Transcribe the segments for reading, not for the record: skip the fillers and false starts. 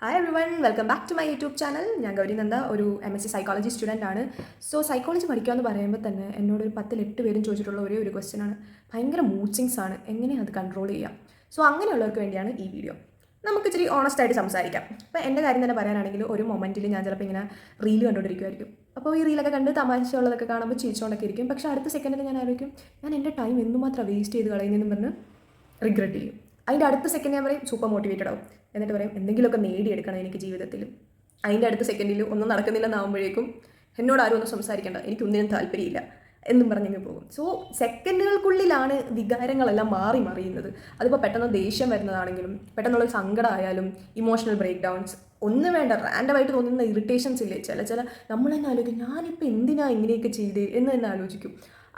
Hi everyone, welcome back to my YouTube channel. ഞാൻ ഗൗരി നന്ദ, ഒരു MSc psychology student ആണ്. So psychology പഠിക്കുക എന്ന് പറയുമ്പോൾ തന്നെ എന്നോടൊരു 10-8 പേരും ചോദിച്ചിട്ടുള്ള ഒരേ ഒരു ക്വസ്റ്റ്യൻ ആണ്, ഭയങ്കര മൂഡ് സ്വിങ്സ് ആണ്, എങ്ങനെയാണ് അത് കൺട്രോൾ ചെയ്യാം? സോ അങ്ങനെയുള്ളവർക്ക് വേണ്ടിയാണ് ഈ വീഡിയോ. നമുക്ക് ഇച്ചിരി ഓണസ്റ്റ് ആയിട്ട് സംസാരിക്കാം. അപ്പോൾ എൻ്റെ കാര്യം തന്നെ പറയാനാണെങ്കിൽ, ഒരു മൊമെൻറ്റിൽ ഞാൻ ചിലപ്പോൾ ഇങ്ങനെ റീൽ കണ്ടുകൊണ്ടിരിക്കുമായിരിക്കും. അപ്പോൾ ഈ റീലൊക്കെ കണ്ട് തമാശയുള്ളതൊക്കെ കാണുമ്പോൾ ചിരിച്ചുകൊണ്ടൊക്കെ ഇരിക്കും. പക്ഷേ അടുത്ത സെക്കൻഡിൽ ഞാൻ ആലോചിക്കും, ഞാൻ എൻ്റെ ടൈം എന്തുമാത്രം വേസ്റ്റ് ചെയ്ത് കളയുന്നതെന്ന് പറഞ്ഞ് റിഗ്രറ്റ് ചെയ്യും. അതിൻ്റെ അടുത്ത സെക്കൻഡ് ഞാൻ പറയും സൂപ്പർ മോട്ടിവേറ്റഡ് ആവും. എന്നിട്ട് പറയും എന്തെങ്കിലുമൊക്കെ നേടിയെടുക്കണം എനിക്ക് ജീവിതത്തിൽ. അതിൻ്റെ അടുത്ത സെക്കൻഡിൽ ഒന്നും നടക്കുന്നില്ലെന്നാകുമ്പോഴേക്കും എന്നോട് ആരും ഒന്നും സംസാരിക്കേണ്ട, എനിക്കൊന്നിനും താല്പര്യമില്ല എന്നും പറഞ്ഞങ്ങ് പോകും. സോ സെക്കൻഡുകൾക്കുള്ളിലാണ് വികാരങ്ങളെല്ലാം മാറി മറിയുന്നത്. അതിപ്പോൾ പെട്ടെന്ന് ദേഷ്യം വരുന്നതാണെങ്കിലും, പെട്ടെന്നുള്ള സങ്കടമായാലും, ഇമോഷണൽ ബ്രേക്ക് ഡൗൺസ്, ഒന്നും വേണ്ട, റാൻഡമായിട്ട് തോന്നുന്ന ഇറിറ്റേഷൻസ് ഇല്ലേ, ചില നമ്മൾ തന്നെ ആലോചിക്കും ഞാനിപ്പോൾ എന്തിനാണ് ഇങ്ങനെയൊക്കെ ചെയ്തേ എന്ന് തന്നെ ആലോചിക്കും.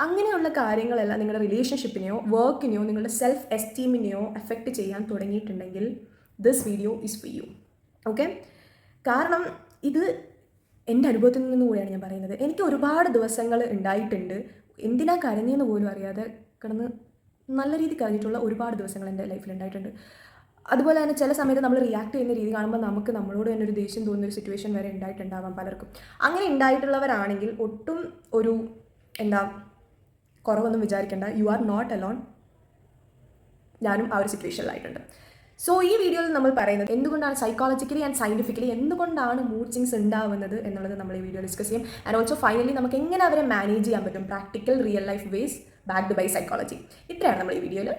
അങ്ങനെയുള്ള കാര്യങ്ങളെല്ലാം നിങ്ങളുടെ റിലേഷൻഷിപ്പിനെയോ വർക്കിനെയോ നിങ്ങളുടെ സെൽഫ് എസ്റ്റീമിനെയോ എഫക്റ്റ് ചെയ്യാൻ തുടങ്ങിയിട്ടുണ്ടെങ്കിൽ this video is for you. Okay? കാരണം ഇത് എൻ്റെ അനുഭവത്തിൽ നിന്ന് കൂടിയാണ് ഞാൻ പറയുന്നത്. എനിക്ക് ഒരുപാട് ദിവസങ്ങൾ ഉണ്ടായിട്ടുണ്ട്, എന്തിനാ കരഞ്ഞെന്ന് പോലും അറിയാതെ കിടന്ന് നല്ല രീതിയിൽ കരഞ്ഞിട്ടുള്ള ഒരുപാട് ദിവസങ്ങൾ എൻ്റെ ലൈഫിൽ ഉണ്ടായിട്ടുണ്ട്. അതുപോലെ തന്നെ ചില സമയത്ത് നമ്മൾ റിയാക്ട് ചെയ്യുന്ന രീതി കാണുമ്പോൾ നമുക്ക് നമ്മളോട് തന്നെ ഒരു ദേഷ്യം തോന്നുന്നൊരു സിറ്റുവേഷൻ വരെ ഉണ്ടായിട്ടുണ്ടാവാം പലർക്കും. അങ്ങനെ ഉണ്ടായിട്ടുള്ളവരാണെങ്കിൽ ഒട്ടും ഒരു കുറവൊന്നും വിചാരിക്കേണ്ട, യു ആർ നോട്ട് അലോൺ. ഞാനും ആ ഒരു സിറ്റുവേഷനിലായിട്ടുണ്ട്. സോ ഈ വീഡിയോയിൽ നമ്മൾ പറയുന്നത് എന്തുകൊണ്ടാണ് സൈക്കോളജിക്കലി ആൻഡ് സയൻറ്റിഫിക്കലി എന്തുകൊണ്ടാണ് മൂഡ് സ്വിങ്സ് ഉണ്ടാവുന്നത് എന്നുള്ളത് നമ്മൾ ഈ വീഡിയോ ഡിസ്കസ് ചെയ്യും. ആൻഡ് ഓൾസോ ഫൈനലി നമുക്ക് എങ്ങനെ അവരെ മാനേജ് ചെയ്യാൻ പറ്റും, practical real life ways backed by psychology. ഇത്രയാണ് നമ്മൾ ഈ വീഡിയോയിൽ.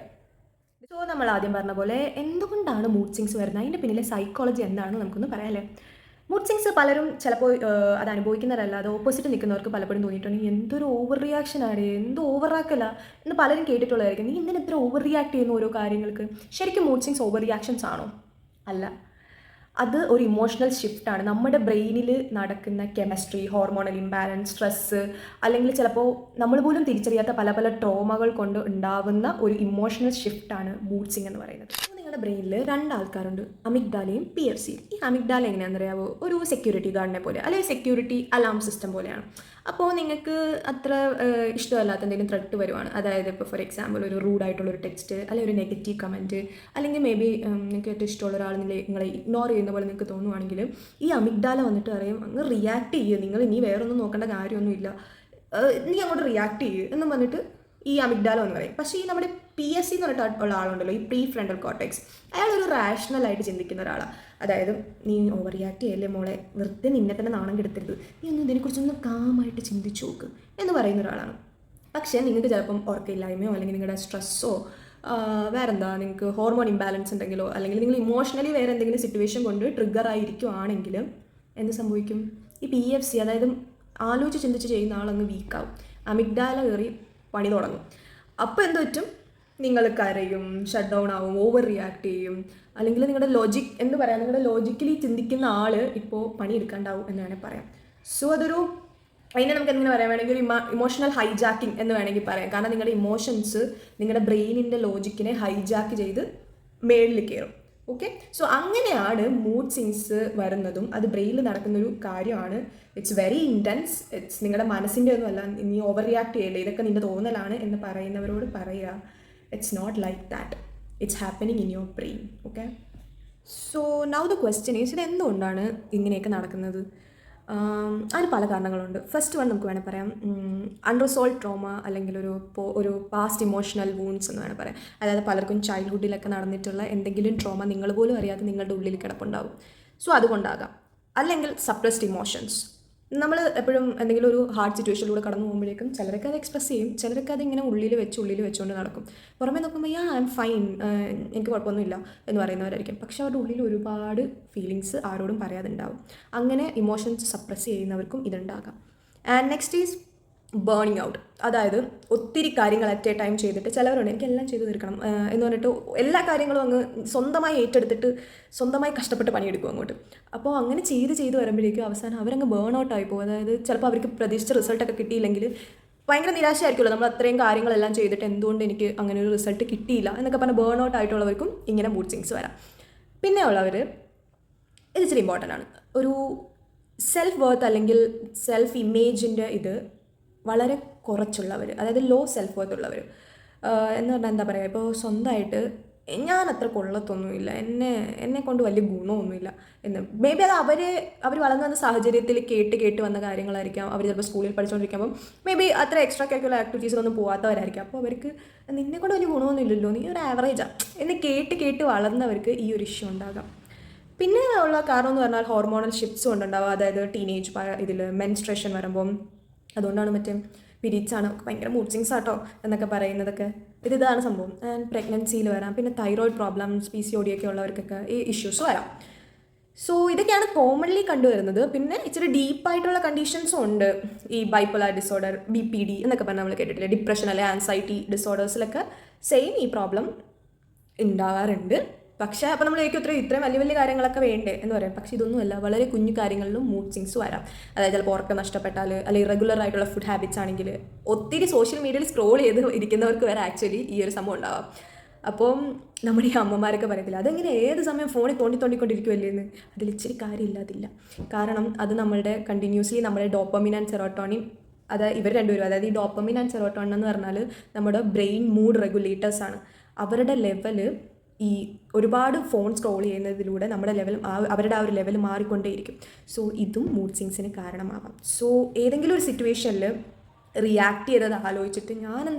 സോ നമ്മൾ ആദ്യം പറഞ്ഞ പോലെ എന്തുകൊണ്ടാണ് മൂഡ് സ്വിങ്സ് വരുന്നത്, അതിൻ്റെ പിന്നിലെ സൈക്കോളജി എന്താണെന്ന് നമുക്കൊന്ന് പറയാമല്ലേ. മൂഡ് സ്വിങ്സ് പലരും ചിലപ്പോൾ അത് അനുഭവിക്കുന്നവരല്ലാതെ ഓപ്പോസിറ്റ് നിൽക്കുന്നവർക്ക് പലപ്പോഴും തോന്നിയിട്ടുണ്ട് എന്തൊരു ഓവർ റിയാക്ഷൻ ആണ്, എന്തോ ഓവറാക്കല്ല എന്ന് പലരും കേട്ടിട്ടുള്ളതായിരിക്കും. നീ എന്തിനാ ഇത്ര ഓവർ റിയാക്ട് ചെയ്യുന്ന ഓരോ കാര്യങ്ങൾക്ക്? ശരിക്കും മൂഡ് സ്വിങ്സ് ഓവർ റിയാക്ഷൻസ് ആണോ? അല്ല, അത് ഒരു ഇമോഷണൽ ഷിഫ്റ്റാണ്. നമ്മുടെ ബ്രെയിനിൽ നടക്കുന്ന കെമിസ്ട്രി, ഹോർമോണൽ ഇംബാലൻസ്, സ്ട്രെസ്സ്, അല്ലെങ്കിൽ ചിലപ്പോൾ നമ്മൾ പോലും തിരിച്ചറിയാത്ത പല പല ട്രോമകൾ കൊണ്ട് ഉണ്ടാവുന്ന ഒരു ഇമോഷണൽ ഷിഫ്റ്റാണ് മൂഡ് സ്വിങ് എന്ന് പറയുന്നത്. നിങ്ങളുടെ ബ്രെയിനിൽ രണ്ട് ആൾക്കാരുണ്ട്, അമിഗ്ഡാലയും PFC. ഈ അമിഗ്ഡാല എങ്ങനെയാണെന്ന് അറിയാമോ? ഒരു സെക്യൂരിറ്റി ഗാർഡിനെ പോലെ, അല്ലെങ്കിൽ സെക്യൂരിറ്റി അലാം സിസ്റ്റം പോലെയാണ്. അപ്പോൾ നിങ്ങൾക്ക് അത്ര ഇഷ്ടമല്ലാത്ത എന്തെങ്കിലും ത്രെട്ട് വരുവാണ്, അതായത് ഇപ്പോൾ ഫോർ എക്സാമ്പിൾ ഒരു റൂഡായിട്ടുള്ളൊരു ടെക്സ്റ്റ്, അല്ലെങ്കിൽ ഒരു നെഗറ്റീവ് കമൻറ്റ്, അല്ലെങ്കിൽ മേ ബി നിങ്ങൾക്ക് ഏറ്റവും ഇഷ്ടമുള്ള ഒരാൾ നിങ്ങളെ ഇഗ്നോർ ചെയ്യുന്ന പോലെ നിങ്ങൾക്ക് തോന്നുവാണെങ്കിൽ ഈ അമിഗ്ഡാല വന്നിട്ട് പറയും അങ്ങ് റിയാക്ട് ചെയ്യുക, നിങ്ങൾ ഇനി വേറൊന്നും നോക്കേണ്ട കാര്യമൊന്നുമില്ല, നീ അങ്ങോട്ട് റിയാക്ട് ചെയ്യുക എന്നും പറഞ്ഞിട്ട് ഈ അമിഗ്ഡാല എന്ന് പറയും. പക്ഷേ ഈ നമ്മുടെ PSC എന്ന് പറഞ്ഞിട്ടുള്ള ആളുണ്ടല്ലോ, ഈ പ്രീ ഫ്രണ്ടൽ കോർട്ടെക്സ്, അയാളൊരു റാഷണലായിട്ട് ചിന്തിക്കുന്ന ഒരാളാണ്. അതായത് നീ ഓവർ റിയാക്ട് ചെയ്യല്ലേ മോളെ, വെറുതെ നിന്നെ തന്നെ നാണം കെടുത്തരുത്, നീ ഒന്ന് ഇതിനെക്കുറിച്ചൊന്ന് കാമായിട്ട് ചിന്തിച്ചു നോക്ക് എന്ന് പറയുന്ന ഒരാളാണ്. പക്ഷേ നിങ്ങൾക്ക് ചിലപ്പം ഉറക്കമില്ലായ്മയോ അല്ലെങ്കിൽ നിങ്ങളുടെ സ്ട്രെസ്സോ വേറെന്താ, നിങ്ങൾക്ക് ഹോർമോൺ ഇംബാലൻസ് ഉണ്ടെങ്കിലോ, അല്ലെങ്കിൽ നിങ്ങൾ ഇമോഷണലി വേറെ എന്തെങ്കിലും സിറ്റുവേഷൻ കൊണ്ട് ട്രിഗർ ആയിരിക്കുവാണെങ്കിൽ എന്ത് സംഭവിക്കും? ഈ PFC, അതായത് ആലോചിച്ച് ചിന്തിച്ച് ചെയ്യുന്ന ആളങ്ങ് വീക്കാവും, അമിഗ്ഡാല കയറി പണി തുടങ്ങും. അപ്പോൾ എന്ത് പറ്റും? നിങ്ങൾ കരയും, ഷട്ട് ഡൗൺ ആവും, ഓവർ റിയാക്ട് ചെയ്യും, അല്ലെങ്കിൽ നിങ്ങളുടെ ലോജിക് എന്ന് പറയാം, നിങ്ങളുടെ ലോജിക്കലി ചിന്തിക്കുന്ന ആൾ ഇപ്പോൾ പണിയെടുക്കാണ്ടാവും എന്ന് വേണമെങ്കിൽ പറയാം. സോ അതിനെ നമുക്ക് എങ്ങനെ പറയാൻ വേണമെങ്കിൽ ഒരു ഇമോഷണൽ ഹൈജാക്കിംഗ് എന്ന് വേണമെങ്കിൽ പറയാം. കാരണം നിങ്ങളുടെ ഇമോഷൻസ് നിങ്ങളുടെ ബ്രെയിനിൻ്റെ ലോജിക്കിനെ ഹൈജാക്ക് ചെയ്ത് മേളിൽ കയറും. ഓക്കെ? സോ അങ്ങനെയാണ് മൂഡ് സ്വിങ്സ് വരുന്നതും. അത് ബ്രെയിനിൽ നടക്കുന്നൊരു കാര്യമാണ്. It's very intense. ഇറ്റ്സ് നിങ്ങളുടെ മനസ്സിൻ്റെ ഒന്നുമല്ല, നീ ഓവർ റിയാക്ട് ചെയ്യില്ല, ഇതൊക്കെ നിൻ്റെ തോന്നലാണ് എന്ന് പറയുന്നവരോട് പറയുക, it's not like that, it's happening in your brain. Okay? So now the question is, ഇത് എന്തുകൊണ്ടാണ് ഇങ്ങനെയൊക്കെ നടക്കുന്നത്? അതിന് പല കാരണങ്ങളുണ്ട്. ഫസ്റ്റ് വൺ നമുക്ക് വേണമെങ്കിൽ പറയാം, അൺറിസോൾവ് ട്രോമ, അല്ലെങ്കിൽ ഒരു പാസ്റ്റ് ഇമോഷണൽ വൂൺസ് എന്ന് വേണമെങ്കിൽ പറയാം. അതായത് പലർക്കും ചൈൽഡ്ഹുഡിലൊക്കെ നടന്നിട്ടുള്ള എന്തെങ്കിലും ട്രോമ നിങ്ങൾ പോലും അറിയാതെ നിങ്ങളുടെ ഉള്ളിൽ കിടപ്പുണ്ടാകും. സോ അതുകൊണ്ടാകാം. അല്ലെങ്കിൽ സപ്രസ്ഡ് ഇമോഷൻസ്. നമ്മൾ എപ്പോഴും എന്തെങ്കിലും ഒരു ഹാർഡ് സിറ്റുവേഷനിലൂടെ കടന്നു പോകുമ്പോഴേക്കും ചിലരൊക്കെ അത് എക്സ്പ്രസ് ചെയ്യും, ചിലരൊക്കെ അതിങ്ങനെ ഉള്ളിൽ വെച്ചുകൊണ്ട് നടക്കും. പുറമേ നോക്കുമ്പോൾ ഐ എം ഫൈൻ, എനിക്ക് കുഴപ്പമൊന്നുമില്ല എന്ന് പറയുന്നവരായിരിക്കും. പക്ഷേ അവരുടെ ഉള്ളിൽ ഒരുപാട് ഫീലിങ്സ് ആരോടും പറയാതെ ഉണ്ടാവും. അങ്ങനെ ഇമോഷൻസ് സപ്രസ് ചെയ്യുന്നവർക്കും ഇതുണ്ടാകാം. And next is burning out. അതായത് ഒത്തിരി കാര്യങ്ങൾ അറ്റ് എ ടൈം ചെയ്തിട്ട്, ചിലവരുണ്ട് എനിക്കെല്ലാം ചെയ്തു തീർക്കണം എന്ന് പറഞ്ഞിട്ട് എല്ലാ കാര്യങ്ങളും അങ്ങ് സ്വന്തമായി ഏറ്റെടുത്തിട്ട് സ്വന്തമായി കഷ്ടപ്പെട്ട് പണിയെടുക്കും അങ്ങോട്ട്. അപ്പോൾ അങ്ങനെ ചെയ്ത് വരുമ്പോഴേക്കും അവസാനം അവരങ്ങ് ബേൺ ഔട്ട് ആയി പോകും. അതായത് ചിലപ്പോൾ അവർക്ക് പ്രതീക്ഷിച്ച റിസൾട്ടൊക്കെ കിട്ടിയില്ലെങ്കിൽ ഭയങ്കര നിരാശയായിരിക്കുമല്ലോ, നമ്മൾ അത്രയും കാര്യങ്ങളെല്ലാം ചെയ്തിട്ട് എന്തുകൊണ്ട് എനിക്ക് അങ്ങനെ ഒരു റിസൾട്ട് കിട്ടിയില്ല എന്നൊക്കെ പറഞ്ഞാൽ ബേൺ ഔട്ട് ആയിട്ടുള്ളവർക്കും ഇങ്ങനെ മൂഡ് സ്വിങ്സ് വരാം. പിന്നെ ഉള്ളവർ, ഇത് ഇച്ചിരി ഇമ്പോർട്ടൻ്റ് ആണ്, ഒരു സെൽഫ് വർത്ത് അല്ലെങ്കിൽ സെൽഫ് ഇമേജിൻ്റെ ഇത് വളരെ കുറച്ചുള്ളവർ, അതായത് ലോ സെൽഫ് വർത്ത് ഉള്ളവർ എന്ന് പറഞ്ഞാൽ എന്താ പറയുക, ഇപ്പോൾ സ്വന്തമായിട്ട് ഞാൻ അത്ര കൊള്ളത്തൊന്നുമില്ല, എന്നെ കൊണ്ട് വലിയ ഗുണമൊന്നുമില്ല എന്ന്. മേ ബി അത് അവർ വളർന്നു വന്ന സാഹചര്യത്തിൽ കേട്ട് വന്ന കാര്യങ്ങളായിരിക്കാം. അവർ ചിലപ്പോൾ സ്കൂളിൽ പഠിച്ചുകൊണ്ടിരിക്കുമ്പം മേ ബി അത്ര എക്സ്ട്രാ കരിക്കുലർ ആക്ടിവിറ്റീസിലൊന്നും പോകാത്തവരായിരിക്കും. അപ്പോൾ അവർക്ക് നിന്നെ കൊണ്ട് വലിയ ഗുണമൊന്നും ഇല്ലല്ലോ, നീ ഒരു ആവറേജാണ് എന്ന് കേട്ട് വളർന്നവർക്ക് ഈ ഒരു ഇഷ്യൂ ഉണ്ടാകാം. പിന്നെ ഉള്ള കാരണം എന്ന് പറഞ്ഞാൽ ഹോർമോണൽ ഷിഫ്റ്റ്സ് കൊണ്ടുണ്ടാവുക. അതായത് ടീനേജ് ഇതിൽ മെൻസ്ട്രേഷൻ വരുമ്പം, അതുകൊണ്ടാണ് മറ്റേ പീരീഡ്സ് ആണ് ഭയങ്കര മൂഡ് സ്വിങ്സ് ആട്ടോ എന്നൊക്കെ പറയുന്നതൊക്കെ. ഇതാണ് സംഭവം. ആൻഡ് പ്രഗ്നൻസിയിൽ വരാം. പിന്നെ തൈറോയിഡ് പ്രോബ്ലംസ്, PCOD ഒക്കെ ഉള്ളവർക്കൊക്കെ ഈ ഇഷ്യൂസ് വരാം. സോ ഇതൊക്കെയാണ് കോമൺലി കണ്ടുവരുന്നത്. പിന്നെ ഇച്ചിരി ഡീപ്പായിട്ടുള്ള കണ്ടീഷൻസും ഉണ്ട്. ഈ ബൈപ്പോളാർ ഡിസോർഡർ, BPD എന്നൊക്കെ പറഞ്ഞാൽ നമ്മൾ കേട്ടിട്ടില്ലേ, ഡിപ്രഷൻ അല്ലെ ആൻസൈറ്റി ഡിസോർഡേഴ്സിലൊക്കെ സെയിം ഈ പ്രോബ്ലം ഉണ്ടാകാറുണ്ട്. പക്ഷേ അപ്പോൾ നമ്മൾ ഇത്രയും വലിയ കാര്യങ്ങളൊക്കെ വേണ്ടേ എന്ന് പറയാം. പക്ഷേ ഇതൊന്നുമല്ല, വളരെ കുഞ്ഞു കാര്യങ്ങളിലും മൂഡ് സ്വിങ്സ് വരാം. അതായത് ചിലപ്പോൾ ഉറക്കം നഷ്ടപ്പെട്ടാൽ, അല്ലെങ്കിൽ ഇറഗുലർ ആയിട്ടുള്ള ഫുഡ് ഹാബിറ്റ്സ് ആണെങ്കിൽ, ഒത്തിരി സോഷ്യൽ മീഡിയയിൽ സ്ക്രോൾ ചെയ്ത് ഇരിക്കുന്നവർക്ക് വരെ ആക്ച്വലി ഈ ഒരു സംഭവം ഉണ്ടാവാം. അപ്പം നമ്മുടെ ഈ അമ്മമാരൊക്കെ പറയത്തില്ല, അതെങ്ങനെ ഏത് സമയം ഫോണിൽ തോണ്ടിക്കൊണ്ടിരിക്കുമല്ലേ എന്ന്. അതിൽ ഇച്ചിരി കാര്യമില്ലാതില്ല. കാരണം അത് നമ്മളുടെ കണ്ടിന്യൂസ്ലി നമ്മുടെ ഡോപ്പമിൻ ആൻഡ് സെറോട്ടോണിൻ, അതായത് ഇവർ രണ്ടുപേരും, അതായത് ഈ ഡോപ്പമിൻ ആൻഡ് സെറോട്ടോണിൻ എന്ന് പറഞ്ഞാൽ നമ്മുടെ ബ്രെയിൻ മൂഡ് റെഗുലേറ്റേഴ്സാണ്. അവരുടെ ലെവല് ഈ ഒരുപാട് ഫോൺ സ്ക്രോൾ ചെയ്യുന്നതിലൂടെ നമ്മുടെ അവരുടെ ആ ഒരു ലെവൽ മാറിക്കൊണ്ടേയിരിക്കും. സോ ഇതും മൂഡ് സ്വിങ്സിന് കാരണമാവാം. സോ ഏതെങ്കിലും ഒരു സിറ്റുവേഷനിൽ റിയാക്ട് ചെയ്തത് ആലോചിച്ചിട്ട്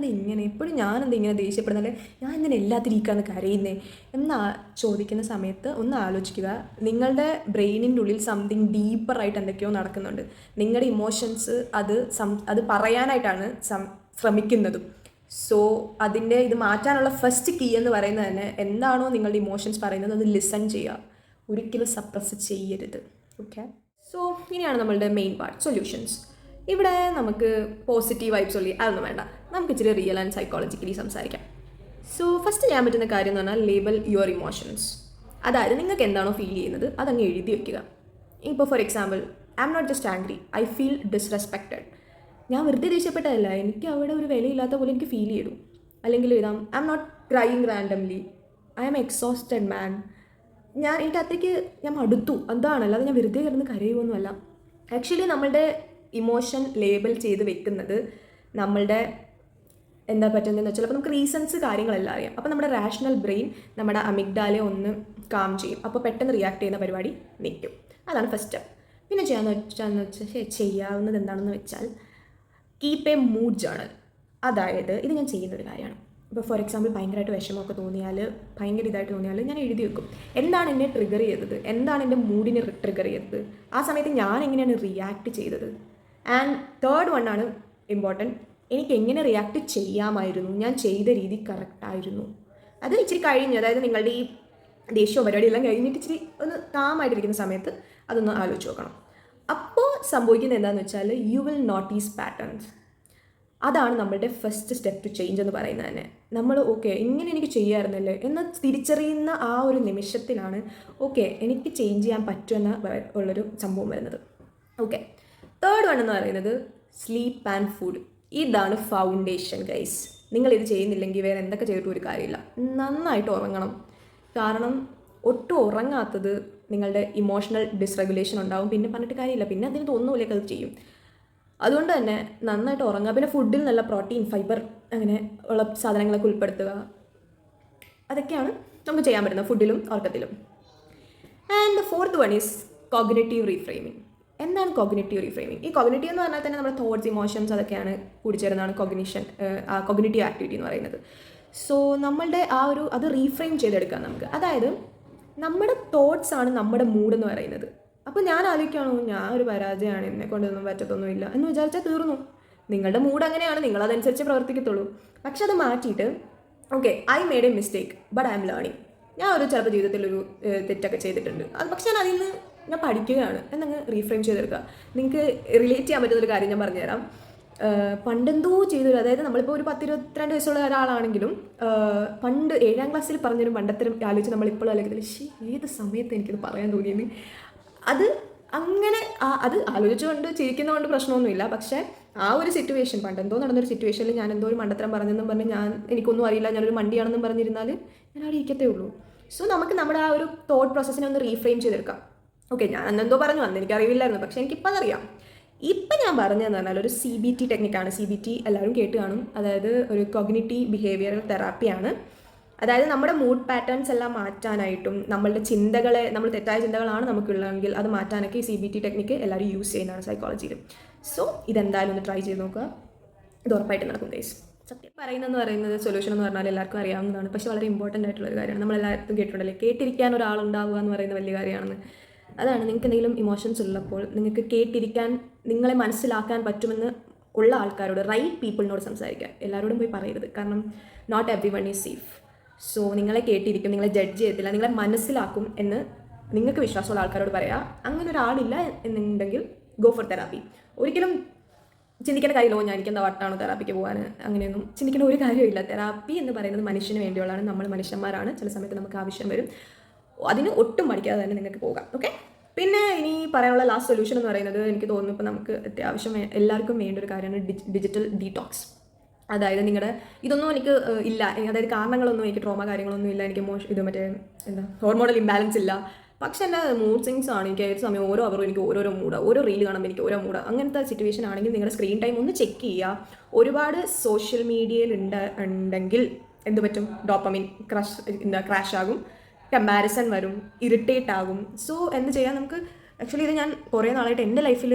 എപ്പോഴും ഞാനെന്താ ഇങ്ങനെ ദേഷ്യപ്പെടുന്നത്, ഞാൻ ഇങ്ങനെ എല്ലാത്തിരിക്കാന്ന് കരയുന്നേ എന്ന് ചോദിക്കുന്ന സമയത്ത് ഒന്ന് ആലോചിക്കുക, നിങ്ങളുടെ ബ്രെയിനിൻ്റെ ഉള്ളിൽ സംതിങ് ഡീപ്പറായിട്ട് എന്തൊക്കെയോ നടക്കുന്നുണ്ട്. നിങ്ങളുടെ ഇമോഷൻസ് അത് പറയാനായിട്ടാണ് ശ്രമിക്കുന്നതും. സോ ഇത് മാറ്റാനുള്ള ഫസ്റ്റ് കീ എന്ന് പറയുന്നത് തന്നെ, എന്താണോ നിങ്ങളുടെ ഇമോഷൻസ് പറയുന്നത് അത് ലിസൺ ചെയ്യുക, ഒരിക്കലും സപ്രസ് ചെയ്യരുത്. ഓക്കെ, സോ ഇനിയാണ് നമ്മളുടെ മെയിൻ പാർട്ട്, സൊല്യൂഷൻസ്. ഇവിടെ നമുക്ക് പോസിറ്റീവ് വൈബ്സ് അതൊന്നും വേണ്ട, നമുക്ക് ഇച്ചിരി റിയൽ ആൻഡ് സൈക്കോളജിക്കലി സംസാരിക്കാം. സോ ഫസ്റ്റ് ചെയ്യാൻ പറ്റുന്ന കാര്യം എന്ന് പറഞ്ഞാൽ ലേബൽ യുവർ ഇമോഷൻസ്. അതായത് നിങ്ങൾക്ക് എന്താണോ ഫീൽ ചെയ്യുന്നത് അതങ്ങ് എഴുതി വയ്ക്കുക. ഇപ്പോൾ for example, I'm not just angry, I feel disrespected. ഞാൻ വെറുതെ ദേഷ്യപ്പെട്ടതല്ല, എനിക്ക് അവിടെ ഒരു വിലയില്ലാത്ത പോലെ എനിക്ക് ഫീൽ ചെയ്തു. അല്ലെങ്കിൽ എഴുതാം, I'm not crying randomly, I'm exhausted man. എനിക്ക് അത്രയ്ക്ക് ഞാൻ മടുത്തു, അതാണ്. അല്ലാതെ ഞാൻ വെറുതെ കിടന്ന് കരയുമൊന്നുമല്ല. ആക്ച്വലി നമ്മളുടെ ഇമോഷൻ ലേബൽ ചെയ്ത് വെക്കുന്നത് നമ്മളുടെ എന്താ പറ്റുന്നതെന്ന് വെച്ചാൽ, അപ്പോൾ നമുക്ക് റീസൺസ് കാര്യങ്ങളെല്ലാം അറിയാം. അപ്പോൾ നമ്മുടെ റാഷണൽ ബ്രെയിൻ നമ്മുടെ അമിഗ്ഡാലെ ഒന്ന് കാം ചെയ്യും. അപ്പോൾ പെട്ടെന്ന് റിയാക്ട് ചെയ്യുന്ന പരിപാടി നിൽക്കും. അതാണ് ഫസ്റ്റ് സ്റ്റെപ്പ്. പിന്നെ ചെയ്യാവുന്നത് എന്താണെന്ന് വെച്ചാൽ, കീപ്പ് എ മൂഡ് ജേണൽ. അതായത് ഇത് ഞാൻ ചെയ്യുന്നൊരു കാര്യമാണ്. ഇപ്പോൾ ഫോർ എക്സാമ്പിൾ ഭയങ്കരമായിട്ട് വിഷമമൊക്കെ തോന്നിയാൽ, ഭയങ്കര ഇതായിട്ട് തോന്നിയാൽ ഞാൻ എഴുതി വെക്കും, എന്താണ് എന്നെ ട്രിഗർ ചെയ്തത്, എന്താണ് എൻ്റെ മൂഡിനെ ട്രിഗർ ചെയ്തത്, ആ സമയത്ത് ഞാൻ എങ്ങനെയാണ് റിയാക്ട് ചെയ്തത്. ആൻഡ് തേർഡ് വൺ ആണ് ഇമ്പോർട്ടൻറ്റ്, എനിക്ക് എങ്ങനെ റിയാക്ട് ചെയ്യാമായിരുന്നു, ഞാൻ ചെയ്ത രീതി കറക്റ്റായിരുന്നു. അത് ഇച്ചിരി കഴിഞ്ഞ്, അതായത് നിങ്ങളുടെ ഈ ദേഷ്യവും പരിപാടിയെല്ലാം കഴിഞ്ഞിട്ട് ഇച്ചിരി ഒന്ന് കാമായിട്ടിരിക്കുന്ന സമയത്ത് അതൊന്ന് ആലോചിച്ച് നോക്കണം. അപ്പോൾ സംഭവിക്കുന്നത് എന്താണെന്ന് വെച്ചാൽ, യു വിൽ നോട്ടീസ് പാറ്റേൺസ്. അതാണ് നമ്മളുടെ ഫസ്റ്റ് സ്റ്റെപ്പ് ടു ചേഞ്ച് എന്ന് പറയുന്നത് തന്നെ. നമ്മൾ ഓക്കെ ഇങ്ങനെ എനിക്ക് ചെയ്യാമായിരുന്നല്ലേ എന്ന് തിരിച്ചറിയുന്ന ആ ഒരു നിമിഷത്തിലാണ് ഓക്കെ എനിക്ക് ചേഞ്ച് ചെയ്യാൻ പറ്റുമെന്ന ഉള്ളൊരു സംഭവം വരുന്നത്. ഓക്കെ, തേർഡ് വൺ എന്ന് പറയുന്നത് സ്ലീപ്പ് ആൻഡ് ഫുഡ്. ഇതാണ് ഫൗണ്ടേഷൻ ഗൈസ്. നിങ്ങളിത് ചെയ്യുന്നില്ലെങ്കിൽ വേറെ എന്തൊക്കെ ചെയ്തിട്ടും ഒരു കാര്യമില്ല. നന്നായിട്ട് ഉറങ്ങണം. കാരണം ഒട്ടും ഉറങ്ങാത്തത് നിങ്ങളുടെ ഇമോഷണൽ ഡിസ്റെഗുലേഷൻ ഉണ്ടാവും. പിന്നെ പറഞ്ഞിട്ട് കാര്യമില്ല, പിന്നെ അതിന് തോന്നുന്നില്ലേക്ക് അത് ചെയ്യും. അതുകൊണ്ട് തന്നെ നന്നായിട്ട് ഉറങ്ങുക. പിന്നെ ഫുഡിൽ നല്ല പ്രോട്ടീൻ, ഫൈബർ അങ്ങനെ ഉള്ള സാധനങ്ങളൊക്കെ ഉൾപ്പെടുത്തുക. അതൊക്കെയാണ് നമുക്ക് ചെയ്യാൻ പറ്റുന്നത് ഫുഡിലും ഉറക്കത്തിലും. And the fourth one is cognitive reframing. എന്താണ് കോഗ്നിറ്റീവ് റീഫ്രെയിമിങ്? ഈ കോഗ്നിറ്റീവ് എന്ന് പറഞ്ഞാൽ തന്നെ നമ്മുടെ തോട്ട്സ്, ഇമോഷൻസ് അതൊക്കെയാണ് കൂടിച്ചേരുന്നതാണ് കോഗ്നിറ്റീവ് ആക്ടിവിറ്റി എന്ന് പറയുന്നത്. സോ നമ്മളുടെ അത് റീഫ്രെയിം ചെയ്തെടുക്കാം നമുക്ക്. അതായത് നമ്മുടെ തോട്ട്സ് ആണ് നമ്മുടെ മൂഡ് എന്ന് പറയുന്നത്. അപ്പോൾ ഞാൻ ആലോചിക്കുകയാണോ, ഞാൻ ഒരു പരാജയമാണ്, എന്നെ കൊണ്ടൊന്നും പറ്റത്തൊന്നുമില്ല എന്ന് വിചാരിച്ചാൽ തീർന്നു. നിങ്ങളുടെ മൂഡ് അങ്ങനെയാണ്, നിങ്ങളതനുസരിച്ച് പ്രവർത്തിക്കത്തുള്ളൂ. പക്ഷെ അത് മാറ്റിയിട്ട് okay, I made A mistake but I M learning. ഞാൻ ചിലപ്പോൾ ജീവിതത്തിലൊരു തെറ്റൊക്കെ ചെയ്തിട്ടുണ്ട്, അത് പക്ഷെ ഞാൻ അതിൽ നിന്ന് ഞാൻ പഠിക്കുകയാണ് എന്നങ്ങ് റീഫ്രെയിം ചെയ്തെടുക്കുക. നിങ്ങൾക്ക് റിലേറ്റ് ചെയ്യാൻ പറ്റുന്നൊരു കാര്യം ഞാൻ പറഞ്ഞുതരാം. പണ്ടെന്തോ ചെയ്തൊരു, അതായത് നമ്മളിപ്പോൾ ഒരു 10-22 വയസ്സുള്ള ഒരാളാണെങ്കിലും പണ്ട് 7ാം ക്ലാസ്സിൽ പറഞ്ഞൊരു മണ്ടത്തരം ആലോചിച്ച് നമ്മളിപ്പോഴും ആലോചിക്കുന്നത് ഏത് സമയത്ത് എനിക്കത് പറയാൻ തോന്നിയെന്ന്. അത് അങ്ങനെ അത് ആലോചിച്ചുകൊണ്ട് ചിരിക്കുന്നതുകൊണ്ട് പ്രശ്നമൊന്നുമില്ല. പക്ഷേ ആ ഒരു സിറ്റുവേഷൻ, പണ്ടെന്തോ നടന്നൊരു സിറ്റുവേഷനിൽ ഞാൻ എന്തോ ഒരു മണ്ടത്തരം പറഞ്ഞെന്നും പറഞ്ഞ് എനിക്കൊന്നും അറിയില്ല, ഞാനൊരു മണ്ടിയാണെന്നും പറഞ്ഞിരുന്നാൽ ഞാൻ അവിടെ ഇരിക്കത്തേ ഉള്ളൂ. സോ നമുക്ക് നമ്മുടെ ആ ഒരു തോട്ട് പ്രോസസ്സിനെ ഒന്ന് റീഫ്രെയിം ചെയ്തെടുക്കാം. ഓക്കെ, ഞാൻ അന്നെന്തോ പറഞ്ഞു, അന്ന് എനിക്കറിയില്ലായിരുന്നു, പക്ഷേ എനിക്കിപ്പോൾ അതറിയാം. ഇപ്പം ഞാൻ പറഞ്ഞതെന്ന് പറഞ്ഞാൽ ഒരു CBT ടെക്നിക്കാണ്. CBT എല്ലാവരും കേട്ട് കാണും. അതായത് ഒരു കോഗ്നിറ്റീവ് ബിഹേവിയറൽ തെറാപ്പിയാണ്. അതായത് നമ്മുടെ മൂഡ് പാറ്റേൺസ് എല്ലാം മാറ്റാനായിട്ടും നമ്മളുടെ ചിന്തകളെ, നമ്മൾ തെറ്റായ ചിന്തകളാണ് നമുക്കുള്ളതെങ്കിൽ അത് മാറ്റാനൊക്കെ ഈ CBT ടെക്നിക്ക് എല്ലാവരും യൂസ് ചെയ്യുന്നതാണ് സൈക്കോളജിയിൽ. സോ ഇതെന്തായാലും ഒന്ന് ട്രൈ ചെയ്ത് നോക്കുക, ഇത് ഉറപ്പായിട്ട് നടക്കും ഗൈസ്. സത്യം പറയുന്നത് സൊല്യൂഷൻ എന്ന് പറഞ്ഞാൽ എല്ലാവർക്കും അറിയാവുന്നതാണ്, പക്ഷേ വളരെ ഇമ്പോർട്ടൻ്റ് ആയിട്ടുള്ളൊരു കാര്യമാണ്. നമ്മളെല്ലാവർക്കും കേട്ടിട്ടുണ്ടല്ലേ, കേട്ടിരിക്കാൻ ഒരാളുണ്ടാവുക എന്ന് പറയുന്നത് വലിയ കാര്യമാണെന്ന്. അതാണ്, നിങ്ങൾക്ക് എന്തെങ്കിലും ഇമോഷൻസ് ഉള്ളപ്പോൾ നിങ്ങൾക്ക് കേട്ടിരിക്കാൻ, നിങ്ങളെ മനസ്സിലാക്കാൻ പറ്റുമെന്ന് ഉള്ള ആൾക്കാരോട്, റൈറ്റ് പീപ്പിളിനോട് സംസാരിക്കുക. എല്ലാവരോടും പോയി പറയരുത്, കാരണം not everyone is safe. So നിങ്ങളെ കേട്ടിരിക്കും, നിങ്ങളെ ജഡ്ജ് ചെയ്യത്തില്ല, നിങ്ങളെ മനസ്സിലാക്കും എന്ന് നിങ്ങൾക്ക് വിശ്വാസമുള്ള ആൾക്കാരോട് പറയാം. അങ്ങനെ ഒരാളില്ല എന്നുണ്ടെങ്കിൽ ഗോ ഫോർ തെറാപ്പി. ഒരിക്കലും ചിന്തിക്കേണ്ട കാര്യമില്ലോ ഞാൻ എനിക്കെന്താ വട്ടാണോ തെറാപ്പിക്ക് പോകാൻ, അങ്ങനെയൊന്നും ചിന്തിക്കേണ്ട ഒരു കാര്യമില്ല. തെറാപ്പി എന്ന് പറയുന്നത് മനുഷ്യന് വേണ്ടിയുള്ളതാണ്. നമ്മൾ മനുഷ്യന്മാരാണ്, ചില സമയത്ത് നമുക്ക് ആവശ്യം വരും. അതിന് ഒട്ടും പഠിക്കാതെ തന്നെ നിങ്ങൾക്ക് പോകാം. ഓക്കെ, പിന്നെ ഇനി പറയാനുള്ള ലാസ്റ്റ് സൊല്യൂഷൻ എന്ന് പറയുന്നത്, എനിക്ക് തോന്നുന്നു ഇപ്പോൾ നമുക്ക് അത്യാവശ്യം എല്ലാവർക്കും വേണ്ട ഒരു കാര്യമാണ് ഡിജിറ്റൽ ഡീടോക്സ്. അതായത് നിങ്ങളുടെ ഇതൊന്നും എനിക്ക് ഇല്ല, അതായത് കാരണങ്ങളൊന്നും, എനിക്ക് ട്രോമ കാര്യങ്ങളൊന്നും ഇല്ല, എനിക്ക് എന്താ ഹോർമോണൽ ഇംബാലൻസ് ഇല്ല, പക്ഷേ എൻ്റെ മൂഡ് സ്വിങ്സ് ആണ്. എനിക്ക് ഏത് സമയം ഓരോ അവറും എനിക്ക് ഓരോരോ മൂഡ്, ഓരോ റീൽ കാണുമ്പോൾ എനിക്ക് ഓരോ മൂഡ്, അങ്ങനത്തെ സിറ്റുവേഷൻ ആണെങ്കിൽ നിങ്ങളുടെ സ്ക്രീൻ ടൈം ഒന്ന് ചെക്ക് ചെയ്യുക. ഒരുപാട് സോഷ്യൽ മീഡിയയിൽ ഉണ്ടെങ്കിൽ എന്ത് പറ്റും, ഡോപ്പമിൻ ക്രാഷ് ആകും, കമ്പാരിസൺ വരും, ഇറിറ്റേറ്റ് ആകും. സോ എന്ത് ചെയ്യാം, നമുക്ക് ആക്ച്വലി ഇത് ഞാൻ കുറേ നാളായിട്ട് എൻ്റെ ലൈഫിൽ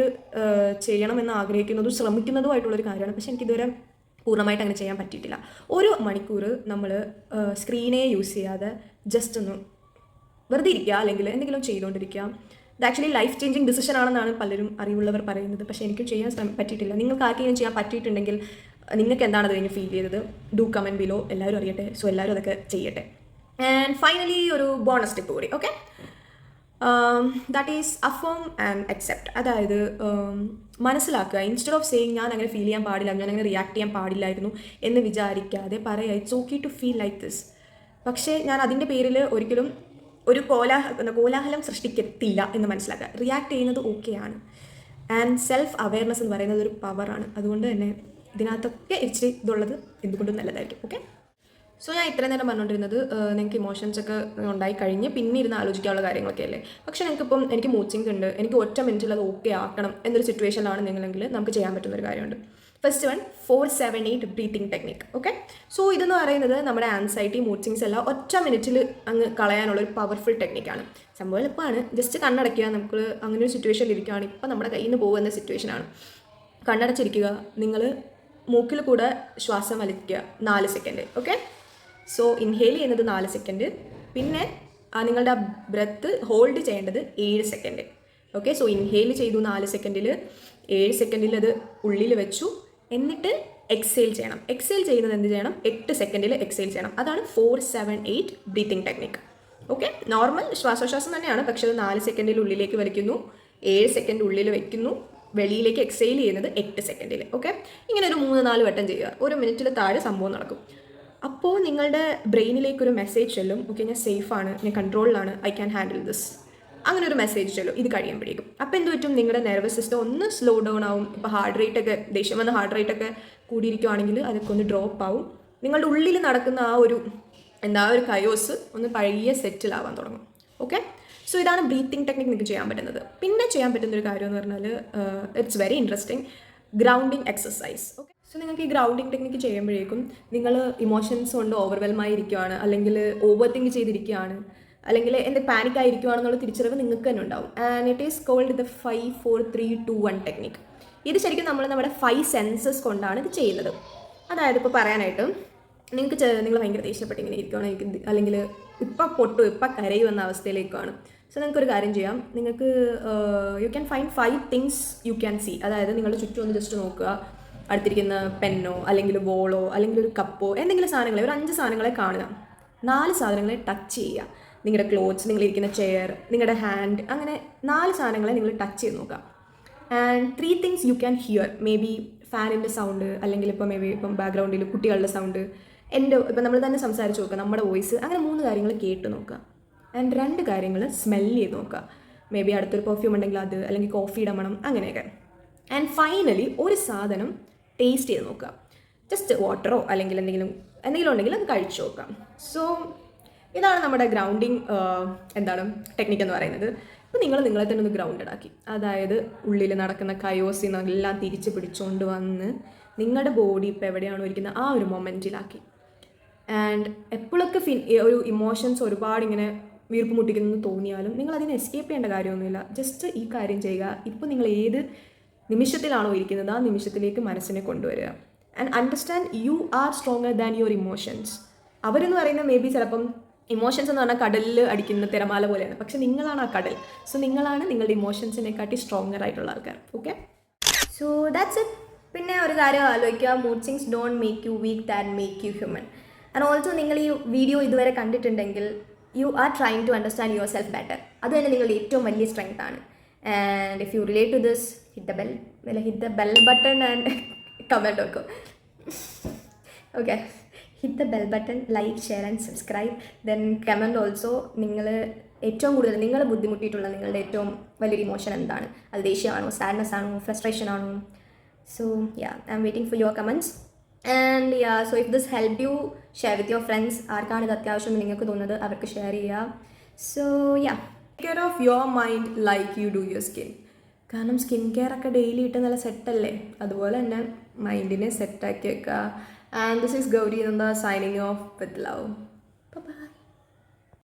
ചെയ്യണമെന്ന് ആഗ്രഹിക്കുന്നതും ശ്രമിക്കുന്നതുമായിട്ടുള്ളൊരു കാര്യമാണ്, പക്ഷേ എനിക്കിതുവരെ പൂർണ്ണമായിട്ട് അങ്ങനെ ചെയ്യാൻ പറ്റിയിട്ടില്ല. 1 മണിക്കൂർ നമ്മൾ സ്ക്രീനെ യൂസ് ചെയ്യാതെ ജസ്റ്റ് ഒന്ന് വെറുതെ ഇരിക്കുക, അല്ലെങ്കിൽ എന്തെങ്കിലും ചെയ്തുകൊണ്ടിരിക്കുക. ഇത് ആക്ച്വലി ലൈഫ് ചേഞ്ചിങ് ഡിസിഷൻ ആണെന്നാണ് പലരും അറിവുള്ളവർ പറയുന്നത്, പക്ഷേ എനിക്കും ചെയ്യാൻ പറ്റിയിട്ടില്ല. നിങ്ങൾക്ക് ആർക്കെങ്കിലും ചെയ്യാൻ പറ്റിയിട്ടുണ്ടെങ്കിൽ നിങ്ങൾക്ക് എന്താണത് കഴിഞ്ഞ് ഫീൽ ചെയ്തത്, ഡു കമൻറ്റ് ബിലോ, എല്ലാവരും അറിയട്ടെ. സോ എല്ലാവരും അതൊക്കെ ചെയ്യട്ടെ. ആൻഡ് ഫൈനലി ഒരു ബോണസ് ടിപ്പ് കൂടി. Okay, that is affirm and accept. അതായത് മനസ്സിലാക്കുക, ഇൻസ്റ്റെഡ് ഓഫ് സേയിങ് ഞാൻ അങ്ങനെ ഫീൽ ചെയ്യാൻ പാടില്ല, ഞാൻ അങ്ങനെ റിയാക്ട് ചെയ്യാൻ പാടില്ലായിരുന്നു എന്ന് വിചാരിക്കാതെ പറയുക, it's okay to feel like this. പക്ഷേ ഞാൻ അതിൻ്റെ പേരിൽ ഒരിക്കലും ഒരു കോലാഹലം സൃഷ്ടിക്കത്തില്ല എന്ന് മനസ്സിലാക്കുക. റിയാക്ട് ചെയ്യുന്നത് ഓക്കെയാണ്. ആൻഡ് സെൽഫ് അവെയർനെസ് എന്ന് പറയുന്നത് ഒരു പവറാണ്. അതുകൊണ്ട് തന്നെ ഇതിനകത്തൊക്കെ ഇച്ചിരി ഇതുള്ളത് എന്തുകൊണ്ടും നല്ലതായിരിക്കും. ഓക്കെ, സോ ഞാൻ ഇത്രയും നേരം പറഞ്ഞുകൊണ്ടിരുന്നത് നിങ്ങൾക്ക് ഇമോഷൻസ് ഒക്കെ ഉണ്ടായി കഴിഞ്ഞ് പിന്നെ ഇരുന്ന് ആലോചിക്കാനുള്ള കാര്യങ്ങളൊക്കെ അല്ലേ. പക്ഷേ നിങ്ങൾക്കിപ്പം എനിക്ക് മൂഡ് സ്വിങ്സ് ഉണ്ട്, എനിക്ക് ഒറ്റ മിനിറ്റിൽ അത് ഓക്കെ ആക്കണം എന്നൊരു സിറ്റുവേഷനിലാണ് നിങ്ങളെങ്കിൽ നമുക്ക് ചെയ്യാൻ പറ്റുന്നൊരു കാര്യമുണ്ട്. First one 4-7-8 breathing technique. Okay, so ഇതെന്ന് പറയുന്നത് നമ്മുടെ ആൻസൈറ്റി, മൂഡ് സ്വിങ്സ് എല്ലാം ഒറ്റ മിനിറ്റിൽ അങ്ങ് കളയാനുള്ള ഒരു പവർഫുൾ ടെക്നിക്കാണ്. സംഭവം എളുപ്പമാണ്, ജസ്റ്റ് കണ്ണടയ്ക്കുക. നമുക്ക് അങ്ങനെ ഒരു സിറ്റുവേഷനിൽ ഇരിക്കുകയാണ്, ഇപ്പം നമ്മുടെ കയ്യിൽ നിന്ന് പോകുന്ന സിറ്റുവേഷനാണ്. കണ്ണടച്ചിരിക്കുക, നിങ്ങൾ മൂക്കിൽ കൂടെ ശ്വാസം വലിക്കുക 4 സെക്കൻഡ്. ഓക്കെ, സോ ഇൻഹേൽ ചെയ്യുന്നത് 4 സെക്കൻഡ്, പിന്നെ നിങ്ങളുടെ ആ ബ്രെത്ത് ഹോൾഡ് ചെയ്യേണ്ടത് 7 സെക്കൻഡ്. ഓക്കെ, സോ ഇൻഹേൽ ചെയ്തു 4 സെക്കൻഡിൽ, 7 സെക്കൻഡിൽ അത് ഉള്ളിൽ വെച്ചു, എന്നിട്ട് എക്സേൽ ചെയ്യണം. എക്സേൽ ചെയ്യുന്നത് എന്ത് ചെയ്യണം, 8 സെക്കൻഡിൽ എക്സേൽ ചെയ്യണം. അതാണ് 4-7-8 ബ്രീത്തിങ് ടെക്നിക്. ഓക്കെ, നോർമൽ ശ്വാസോച്ഛ്വാസം തന്നെയാണ്, പക്ഷേ അത് 4 സെക്കൻഡിൽ ഉള്ളിലേക്ക് വലിക്കുന്നു, 7 സെക്കൻഡ് ഉള്ളിൽ വയ്ക്കുന്നു, വെളിയിലേക്ക് എക്സെയിൽ ചെയ്യുന്നത് 8 സെക്കൻഡിൽ. ഓക്കെ, ഇങ്ങനെ ഒരു 3-4 വട്ടം ചെയ്യുക. 1 മിനിറ്റിൽ താഴെ സംഭവം നടക്കും. അപ്പോൾ നിങ്ങളുടെ ബ്രെയിനിലേക്കൊരു മെസ്സേജ് ചെല്ലും, ഓക്കെ ഞാൻ സേഫാണ്, ഞാൻ കൺട്രോളിലാണ്, ഐ ക്യാൻ ഹാൻഡിൽ ദിസ്, അങ്ങനെ ഒരു മെസ്സേജ് ചെല്ലും ഇത് കഴിയുമ്പോഴേക്കും. അപ്പോൾ എന്ത് പറ്റും, നിങ്ങളുടെ നെർവസ് സിസ്റ്റം ഒന്ന് സ്ലോ ഡൗൺ ആവും. ഇപ്പോൾ ഹാർട്ട് റേറ്റ് ഒക്കെ, ദേഷ്യം വന്ന ഹാർട്ട് റേറ്റ് ഒക്കെ കൂടിയിരിക്കുകയാണെങ്കിൽ അതൊക്കെ ഒന്ന് ഡ്രോപ്പ് ആവും. നിങ്ങളുടെ ഉള്ളിൽ നടക്കുന്ന ആ ഒരു കയോസ് ഒന്ന് പഴയ സെറ്റിലാവാൻ തുടങ്ങും. ഓക്കെ, സോ ഇതാണ് ബ്രീത്തിങ് ടെക്നിക്ക് നിങ്ങൾക്ക് ചെയ്യാൻ പറ്റുന്നത്. പിന്നെ ചെയ്യാൻ പറ്റുന്നൊരു കാര്യം എന്ന് പറഞ്ഞാൽ it's very interesting, grounding exercise. Okay, so നിങ്ങൾക്ക് ഈ ഗ്രൗണ്ടിങ് ടെക്നിക്ക് ചെയ്യുമ്പോഴേക്കും നിങ്ങൾ ഇമോഷൻസ് കൊണ്ട് ഓവർവെൽമായി ഇരിക്കുകയാണ്, അല്ലെങ്കിൽ ഓവർ തിങ്ക് ചെയ്തിരിക്കുകയാണ്, അല്ലെങ്കിൽ എൻ്റെ പാനിക് ആയിരിക്കുകയാണെന്നുള്ള തിരിച്ചറിവ് നിങ്ങൾക്ക് തന്നെ ഉണ്ടാവും. And it is called the 5-4-3-2-1 technique. ഇത് ശരിക്കും നമ്മുടെ 5 സെൻസസ് കൊണ്ടാണ് ഇത് ചെയ്യുന്നത്. അതായത് ഇപ്പോൾ പറയാനായിട്ട് നിങ്ങൾ ഭയങ്കര ദേഷ്യപ്പെട്ട് ഇങ്ങനെ ഇരിക്കുകയാണ്, അല്ലെങ്കിൽ ഇപ്പം പൊട്ടു ഇപ്പം കരയും എന്ന അവസ്ഥയിലേക്കാണ്. സോ നിങ്ങൾക്കൊരു കാര്യം ചെയ്യാം, നിങ്ങൾക്ക് you can find 5 things you can see. അതായത് നിങ്ങളുടെ ചുറ്റും ഒന്ന് ജസ്റ്റ് നോക്കുക, അടുത്തിരിക്കുന്ന പെന്നോ അല്ലെങ്കിൽ ബോളോ അല്ലെങ്കിൽ ഒരു കപ്പോ എന്തെങ്കിലും സാധനങ്ങളെ, ഒരു 5 സാധനങ്ങളെ കാണുക, 4 സാധനങ്ങളെ ടച്ച് ചെയ്യുക. നിങ്ങളുടെ ക്ലോത്ത്സ്, നിങ്ങളിരിക്കുന്ന ചെയർ, നിങ്ങളുടെ ഹാൻഡ്, അങ്ങനെ 4 സാധനങ്ങളെ നിങ്ങൾ ടച്ച് ചെയ്ത് നോക്കുക. And 3 things you can hear, may be ഫാനിൻ്റെ സൗണ്ട്, അല്ലെങ്കിൽ ഇപ്പോൾ മേ ബി ഇപ്പം ബാക്ക്ഗ്രൗണ്ടിൽ കുട്ടികളുടെ സൗണ്ട്, ഇപ്പം നമ്മൾ തന്നെ സംസാരിച്ച് നോക്കുക, നമ്മുടെ വോയിസ്, അങ്ങനെ 3 കാര്യങ്ങൾ കേട്ട് നോക്കുക. ആൻഡ് 2 കാര്യങ്ങൾ സ്മെൽ ചെയ്ത് നോക്കുക, മേ ബി അടുത്തൊരു പെർഫ്യൂം ഉണ്ടെങ്കിൽ അത്, അല്ലെങ്കിൽ കോഫിയുടെ മണം, അങ്ങനെയൊക്കെ. ആൻഡ് ഫൈനലി ഒരു സാധനം ടേസ്റ്റ് ചെയ്ത് നോക്കുക, ജസ്റ്റ് വാട്ടറോ അല്ലെങ്കിൽ എന്തെങ്കിലും ഉണ്ടെങ്കിൽ അത് കഴിച്ചു നോക്കാം. സോ ഇതാണ് നമ്മുടെ ഗ്രൗണ്ടിങ് ടെക്നിക്ക് എന്ന് പറയുന്നത്. ഇപ്പോൾ നിങ്ങളെ തന്നെ ഒന്ന് ഗ്രൗണ്ടഡ് ആക്കി, അതായത് ഉള്ളിൽ നടക്കുന്ന കയോസിൽ നിന്നെല്ലാം തിരിച്ച് പിടിച്ചുകൊണ്ട് വന്ന് നിങ്ങളുടെ ബോഡി ഇപ്പോൾ എവിടെയാണോ ഇരിക്കുന്നത് ആ ഒരു മൊമെൻറ്റിലാക്കി. ആൻഡ് എപ്പോഴൊക്കെ ഒരു ഇമോഷൻസ് ഒരുപാട് ഇങ്ങനെ വീർപ്പ് മുട്ടിക്കുന്നു തോന്നിയാലും നിങ്ങൾ അതിനെ എസ്കേപ്പ് ചെയ്യേണ്ട കാര്യമൊന്നുമില്ല. ജസ്റ്റ് ഈ കാര്യം ചെയ്യുക. ഇപ്പോൾ നിങ്ങൾ ഏത് നിമിഷത്തിലാണോ ഇരിക്കുന്നത് ആ നിമിഷത്തിലേക്ക് മനസ്സിനെ കൊണ്ടുവരിക. And understand you are stronger than your emotions. അവരെന്ന് പറയുന്നത് മേ ബി ചിലപ്പം ഇമോഷൻസ് എന്ന് പറഞ്ഞാൽ കടലിൽ അടിക്കുന്ന തിരമാല പോലെയാണ്, പക്ഷെ നിങ്ങളാണ് ആ കടൽ. സോ നിങ്ങളാണ് നിങ്ങളുടെ ഇമോഷൻസിനെക്കാട്ടി സ്ട്രോങ്ങർ ആയിട്ടുള്ള ആൾക്കാർ. Okay, so that's it. പിന്നെ ഒരു കാര്യം ആലോചിക്കുക, mood swings don't make you weak, that make you human. And also നിങ്ങൾ ഈ വീഡിയോ ഇതുവരെ കണ്ടിട്ടുണ്ടെങ്കിൽ you are trying to understand yourself better. അത് തന്നെ നിങ്ങളുടെ ഏറ്റവും വലിയ സ്ട്രെങ്ത് ആണ്. And if you relate to this, hit the bell button and comment വെക്കും. Okay, hit the bell button, like, share and subscribe. Then comment also. നിങ്ങൾ ഏറ്റവും കൂടുതൽ നിങ്ങൾ ബുദ്ധിമുട്ടിയിട്ടുള്ള നിങ്ങളുടെ ഏറ്റവും വലിയൊരു ഇമോഷൻ എന്താണ്? അത് ദേഷ്യമാണോ, സാഡ്നെസ് ആണോ, ഫ്രസ്ട്രേഷൻ ആണോ? So yeah, I'm waiting for your comments. And yeah, so if this helped you, share with your friends. ആർക്കാണ് ഇത് അത്യാവശ്യം നിങ്ങൾക്ക് തോന്നുന്നത് അവർക്ക് ഷെയർ ചെയ്യുക. So ya, take care of your mind like you do your skin. കാരണം skin care ഒക്കെ daily ഇട്ട് നല്ല സെറ്റല്ലേ, അതുപോലെ തന്നെ മൈൻഡിനെ സെറ്റാക്കി വെക്കുക. And this is Gauri Nanda signing off with love. By.